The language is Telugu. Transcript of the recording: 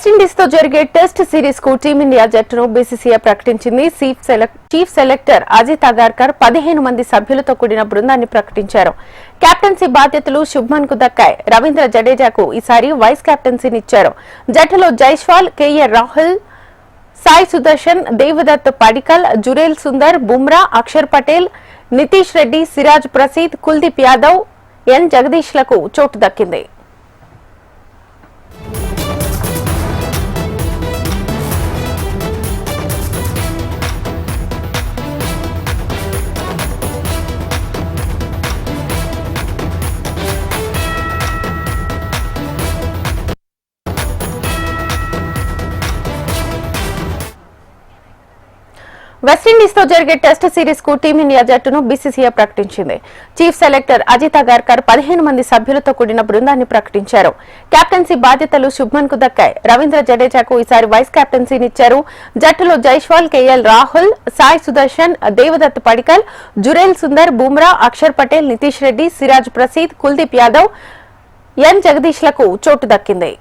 వెస్టిండీస్ తో జరిగే టెస్ట్ సిరీస్ కు టీమిండియా జట్టును బీసీసీఐ ప్రకటించింది. చీఫ్ సెలెక్టర్ అజిత్ అగార్కర్ 15 మంది సభ్యులతో కూడిన బృందాన్ని ప్రకటించారు. కెప్టెన్సీ బాధ్యతలు శుభ్మన్ కు దక్కాయి. రవీంద్ర జడేజాకు ఈసారి వైస్ కెప్టెన్సీనిచ్చారు. జట్టులో జైస్వాల్, కేఎల్ రాహుల్, సాయి సుదర్శన్, దేవదత్ పడికల్, జురేల్ సుందర్, బుమ్రా, అక్షర్ పటేల్, నితీష్ రెడ్డి, సిరాజ్ ప్రసీద్, కుల్దీప్ యాదవ్, ఎన్ జగదీష్ లకు చోటు దక్కింది. వెస్టిండీస్ తో జరిగే టెస్ట్ సిరీస్ కు టీమిండియా జట్టును బీసీసీఐ ప్రకటించింది. చీఫ్ సెలెక్టర్ అజిత్ అగార్కర్ 15 మంది సభ్యులతో కూడిన బృందాన్ని ప్రకటించారు. కెప్టెన్సీ బాధ్యతలు శుభ్మన్ కు దక్కాయి. రవీంద్ర జడేజాకు ఈసారి వైస్ కెప్టెన్సీనిచ్చారు. జట్టులో జైస్వాల్, కేఎల్ రాహుల్, సాయి సుదర్శన్, దేవదత్ పడికల్, జురేల్ సుందర్, బుమ్రా, అక్షర్ పటేల్, నితీష్ రెడ్డి, సిరాజ్ ప్రసీద్, కుల్దీప్ యాదవ్, ఎన్ జగదీష్ లకు చోటు దక్కింది.